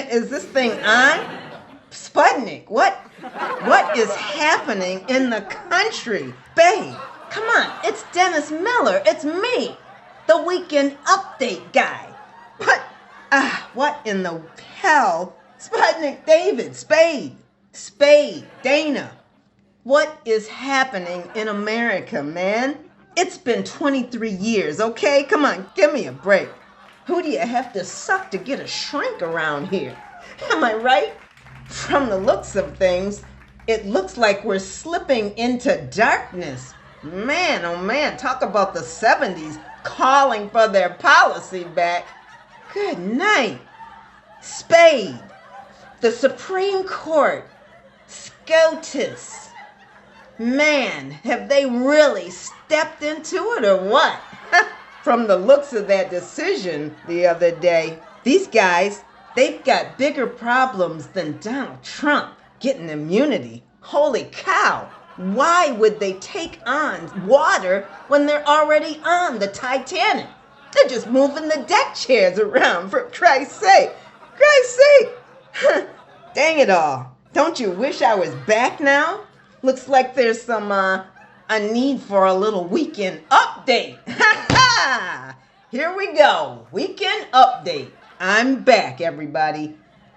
minute, is this thing on? Sputnik, what is happening in the country? Babe, come on, it's Dennis Miller, it's me, the weekend update guy. What in the hell? Sputnik David, Spade, Dana. What is happening in America, man? It's been 23 years, okay? Come on, give me a break. Who do you have to suck to get a shrink around here? Am I right? From the looks of things, it looks like we're slipping into darkness. Man, oh man, talk about the 70s calling for their policy back. Good night. Spade, the Supreme Court, SCOTUS. Man, have they really stepped into it or what? From the looks of that decision the other day, these guys, they've got bigger problems than Donald Trump getting immunity. Holy cow! Why would they take on water when they're already on the Titanic? They're just moving the deck chairs around, for Christ's sake. Christ's sake! Dang it all. Don't you wish I was back now? Looks like there's some, a need for a little weekend update. Here we go. Weekend update. I'm back, everybody.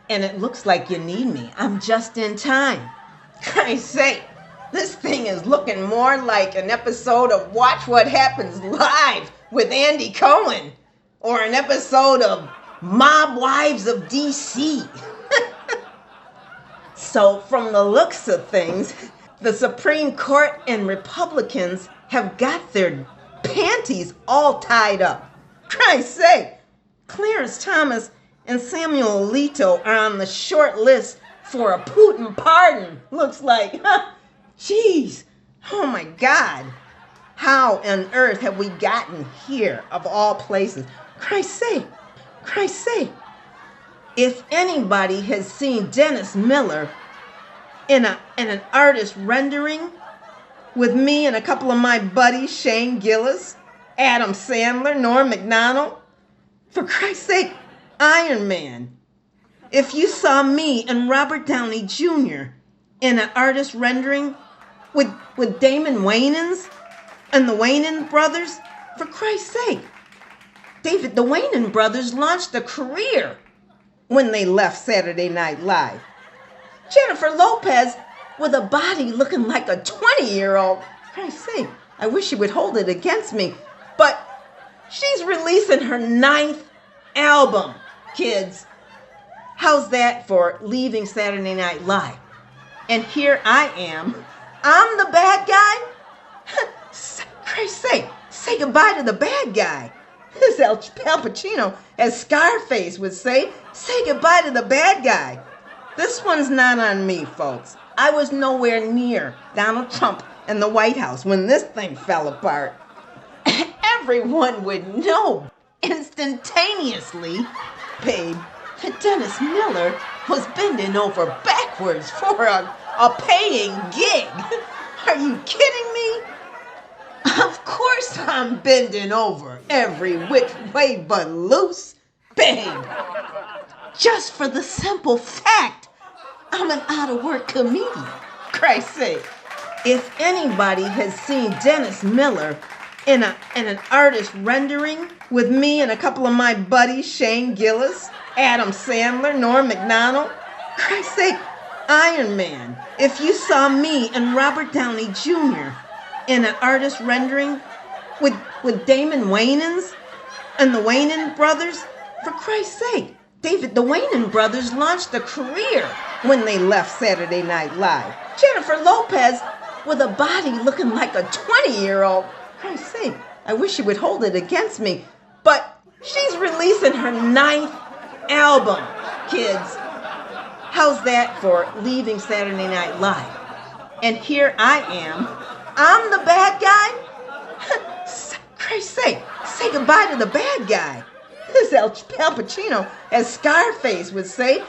And it looks like you need me. I'm just in time. Christ's sake, this thing is looking more like an episode of Watch What Happens Live with Andy Cohen or an episode of Mob Wives of DC. So from the looks of things, the Supreme Court and Republicans have got their panties all tied up. Christ's sake, Clarence Thomas and Samuel Alito are on the short list for a Putin pardon. Looks like, jeez, oh my God. How on earth have we gotten here, of all places? Christ's sake. If anybody has seen Dennis Miller in an artist rendering with me and a couple of my buddies, Shane Gillis, Adam Sandler, Norm Macdonald, for Christ's sake, Iron Man. If you saw me and Robert Downey Jr. in an artist rendering with Damon Wayans and the Wayans brothers, for Christ's sake, David, the Wayans brothers launched a career when they left Saturday Night Live. Jennifer Lopez with a body looking like a 20-year-old. Christ's sake, I wish she would hold it against me. But she's releasing her 9th album, kids. How's that for leaving Saturday Night Live? And here I am. I'm the bad guy? Christ's sake, say goodbye to the bad guy. As Al Pacino, as Scarface would say goodbye to the bad guy. This one's not on me, folks. I was nowhere near Donald Trump and the White House when this thing fell apart. Everyone would know instantaneously, babe, that Dennis Miller was bending over backwards for a paying gig. Are you kidding me? Of course I'm bending over every which way but loose, babe. Just for the simple fact I'm an out-of-work comedian. Christ's sake. If anybody has seen Dennis Miller in an artist rendering with me and a couple of my buddies, Shane Gillis, Adam Sandler, Norm Macdonald, Christ's sake, Iron Man. If you saw me and Robert Downey Jr. in an artist rendering with Damon Wayans and the Wayans brothers, for Christ's sake, David, the Wayans brothers launched a career when they left Saturday Night Live. Jennifer Lopez with a body looking like a 20-year-old. Christ's sake, I wish she would hold it against me. But she's releasing her 9th album, kids. How's that for leaving Saturday Night Live? And here I am. I'm the bad guy? Christ's sake, say goodbye to the bad guy. As Al Pacino, as Scarface would say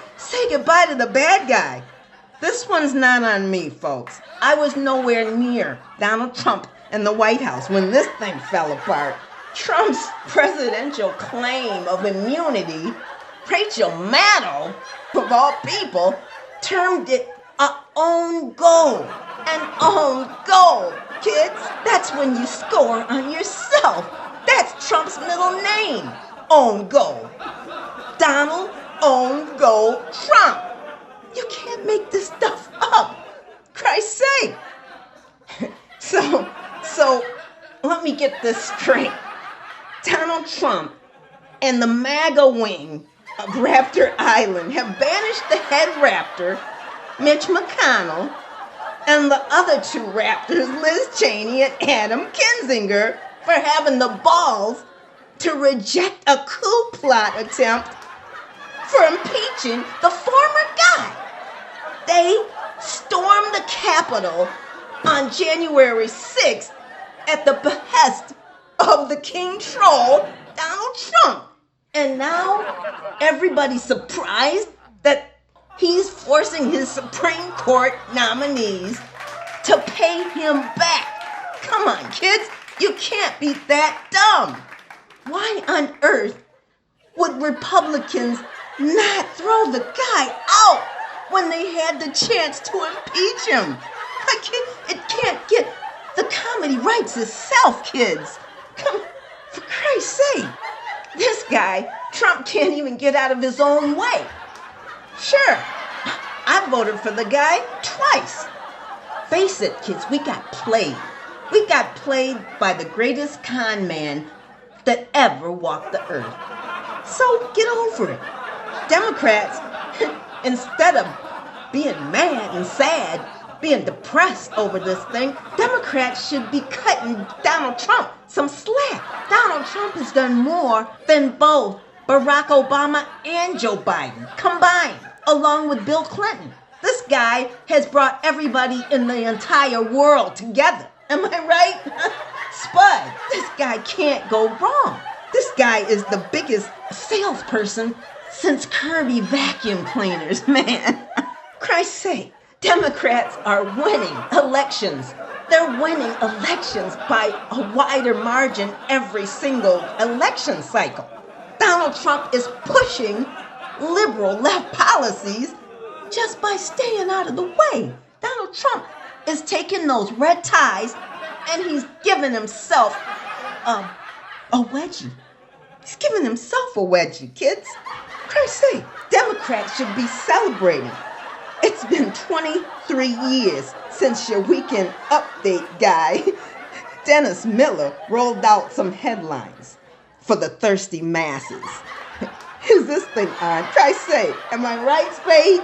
goodbye to the bad guy. This one's not on me, folks. I was nowhere near Donald Trump and the White House when this thing fell apart. Trump's presidential claim of immunity Rachel Maddow, of all people, termed it a own goal. An own goal, kids. That's when you score on yourself. That's Trump's middle name. Own goal. Donald Own Goal Trump. You can't make this stuff up. Christ's sake. So let me get this straight. Donald Trump and the MAGA wing of Raptor Island have banished the head raptor, Mitch McConnell, and the other two raptors, Liz Cheney and Adam Kinzinger, for having the balls to reject a coup plot attempt for impeaching the former guy. They stormed the Capitol on January 6th at the behest of the King Troll, Donald Trump. And now everybody's surprised that he's forcing his Supreme Court nominees to pay him back. Come on, kids, you can't be that dumb. Why on earth would Republicans not throw the guy out when they had the chance to impeach him? It can't get the comedy writes itself, kids. Come, for Christ's sake. This guy, Trump, can't even get out of his own way. Sure, I voted for the guy twice. Face it, kids, we got played. We got played by the greatest con man that ever walked the earth. So get over it. Democrats, instead of being mad and sad, being depressed over this thing, Democrats should be cutting Donald Trump some slack. Donald Trump has done more than both Barack Obama and Joe Biden combined, along with Bill Clinton. This guy has brought everybody in the entire world together. Am I right? Spud, this guy can't go wrong. This guy is the biggest salesperson since Kirby vacuum cleaners, man. Christ's sake, Democrats are winning elections. They're winning elections by a wider margin every single election cycle. Donald Trump is pushing liberal left policies just by staying out of the way. Donald Trump is taking those red ties and he's giving himself a wedgie. He's giving himself a wedgie, kids. Christ's sake, Democrats should be celebrating. It's been 23 years since your weekend update guy, Dennis Miller, rolled out some headlines for the thirsty masses. Is this thing on? Christ's sake, am I right, Spade?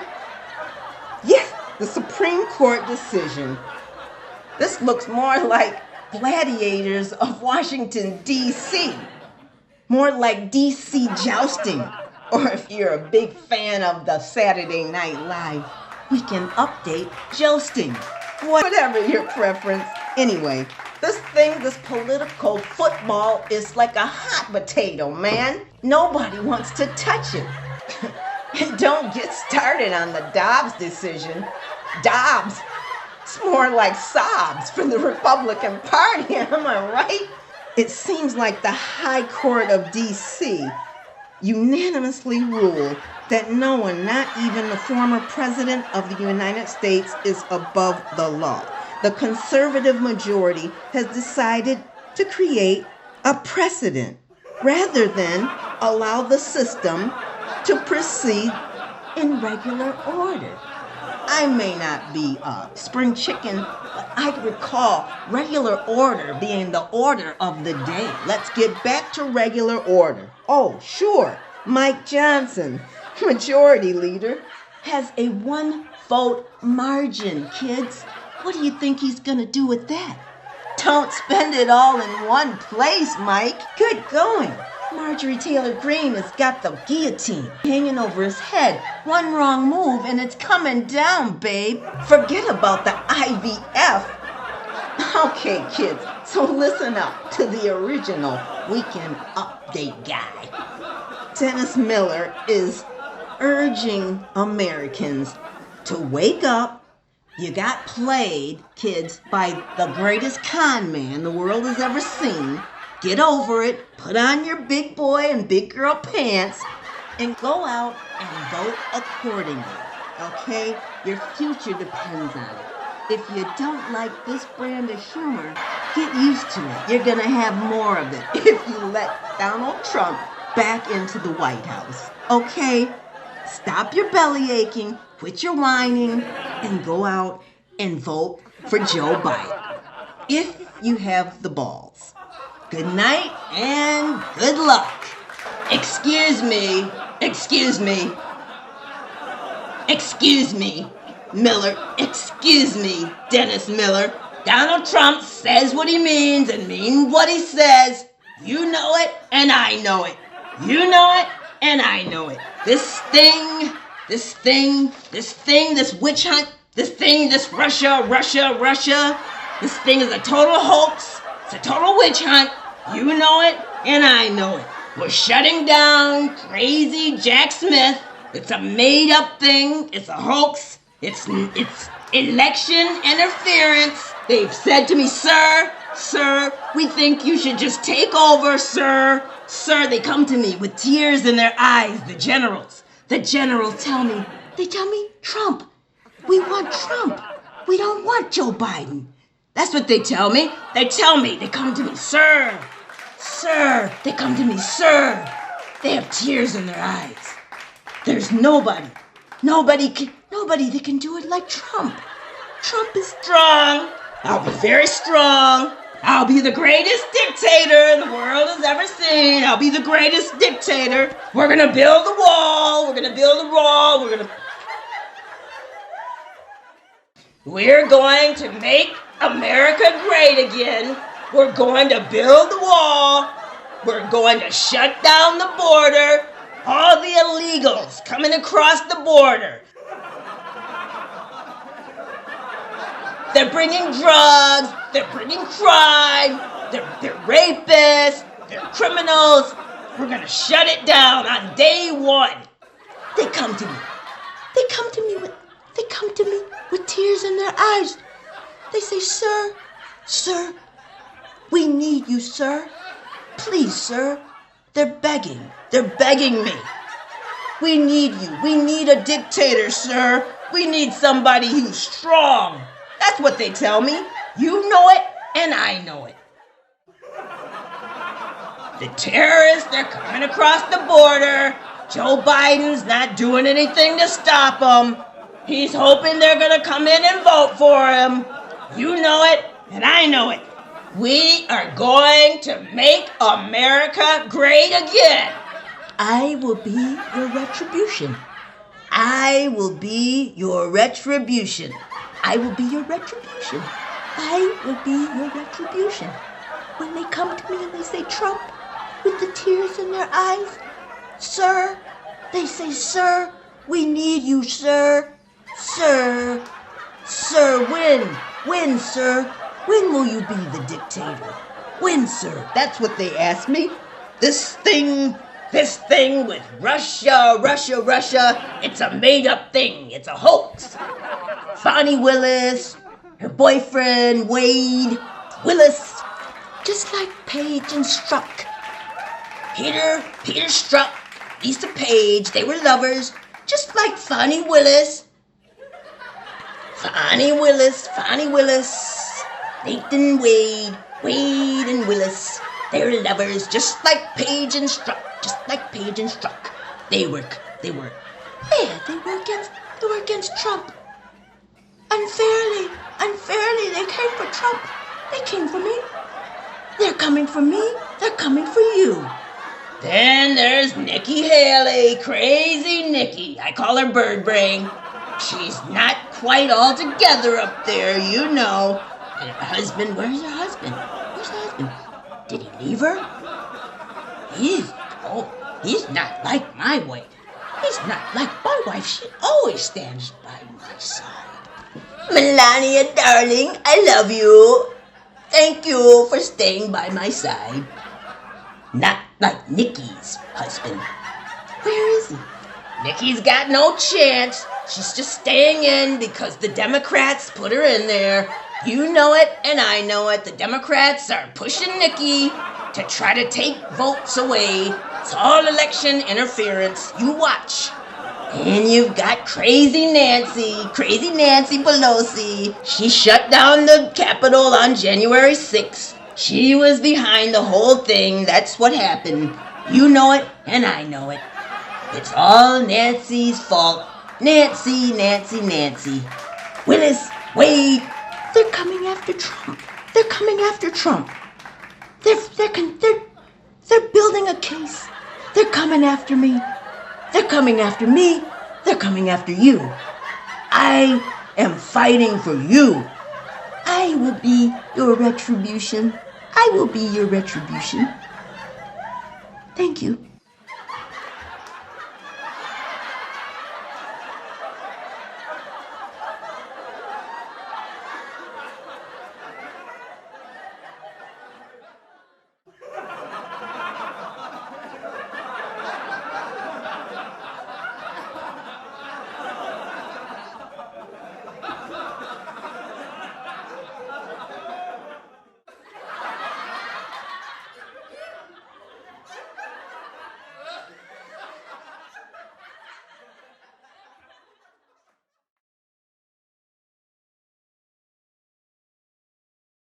Yes, the Supreme Court decision. This looks more like gladiators of Washington, D.C. More like D.C. jousting. Or if you're a big fan of the Saturday Night Live weekend update, jousting. Whatever your preference. Anyway, this political football is like a hot potato, man. Nobody wants to touch it. And don't get started on the Dobbs decision. Dobbs, it's more like sobs for the Republican Party, am I right? It seems like the High Court of D.C. unanimously ruled that no one, not even the former president of the United States, is above the law. The conservative majority has decided to create a precedent rather than allow the system to proceed in regular order. I may not be a spring chicken, but I recall regular order being the order of the day. Let's get back to regular order. Oh, sure, Mike Johnson, majority leader, has a 1-vote margin, kids. What do you think he's going to do with that? Don't spend it all in one place, Mike. Good going. Marjorie Taylor Greene has got the guillotine hanging over his head. One wrong move and it's coming down, babe. Forget about the IVF. Okay, kids, so listen up to the original weekend update guy. Dennis Miller is urging Americans to wake up. You got played, kids, by the greatest con man the world has ever seen. Get over it. Put on your big boy and big girl pants and go out and vote accordingly, okay? Your future depends on it. If you don't like this brand of humor, get used to it. You're gonna have more of it if you let Donald Trump back into the White House, okay? Stop your belly aching, quit your whining, and go out and vote for Joe Biden, if you have the balls. Good night and good luck. Excuse me, Miller, excuse me, Dennis Miller. Donald Trump says what he means and means what he says. You know it, and I know it. You know it, and I know it. This witch hunt, this Russia, this thing is a total hoax. It's a total witch hunt. You know it, and I know it. We're shutting down crazy Jack Smith. It's a made-up thing. It's a hoax. It's election interference. They've said to me, sir, we think you should just take over, sir. Sir, they come to me with tears in their eyes, the generals. The generals tell me, Trump. We want Trump. We don't want Joe Biden. That's what they tell me. They come to me, sir. They come to me, sir. They have tears in their eyes. There's nobody that can do it like Trump. Trump is strong. I'll be very strong. I'll be the greatest dictator the world has ever seen. I'll be the greatest dictator. We're gonna build the wall. We're going to make America great again. We're going to build the wall. We're going to shut down the border. All the illegals coming across the border. They're bringing drugs. They're bringing crime. They're rapists. They're criminals. We're going to shut it down on day one. They come to me. They come to me with tears in their eyes. They say, sir, we need you, sir. Please, sir. They're begging me. We need you. We need a dictator, sir. We need somebody who's strong. That's what they tell me. You know it, and I know it. The terrorists, they're coming across the border. Joe Biden's not doing anything to stop them. He's hoping they're going to come in and vote for him. You know it, and I know it. We are going to make America great again. I will be your retribution. I will be your retribution. When they come to me and they say, Trump, with the tears in their eyes, sir, they say, sir, we need you, sir. Sir, when, sir? When will you be the dictator? When, sir? That's what they ask me. This thing with Russia, it's a made-up thing. It's a hoax. Fonnie Willis, her boyfriend, Wade Willis, just like Paige and Strzok. Peter Strzok, Lisa Page, they were lovers, just like Fonnie Willis. Nathan Wade and Willis, they're lovers, just like Paige and Strzok. They were against Trump. Unfairly, they came for Trump. They came for me. They're coming for me. They're coming for you. Then there's Nikki Haley, crazy Nikki. I call her Bird Brain. She's not quite all together up there, you know. And her husband, where's her husband? Did he leave her? He's not like my wife. She always stands by my side. Melania, darling, I love you. Thank you for staying by my side. Not like Nikki's husband. Where is he? Nikki's got no chance. She's just staying in because the Democrats put her in there. You know it, and I know it. The Democrats are pushing Nikki to try to take votes away It's all election interference. You watch. And you've got Crazy Nancy Pelosi. She shut down the Capitol on January 6th. She was behind the whole thing. That's what happened. You know it, and I know it. It's all Nancy's fault. Nancy. Willis, wait. They're coming after Trump. They're building a case. They're coming after me. They're coming after you. I am fighting for you. I will be your retribution. Thank you.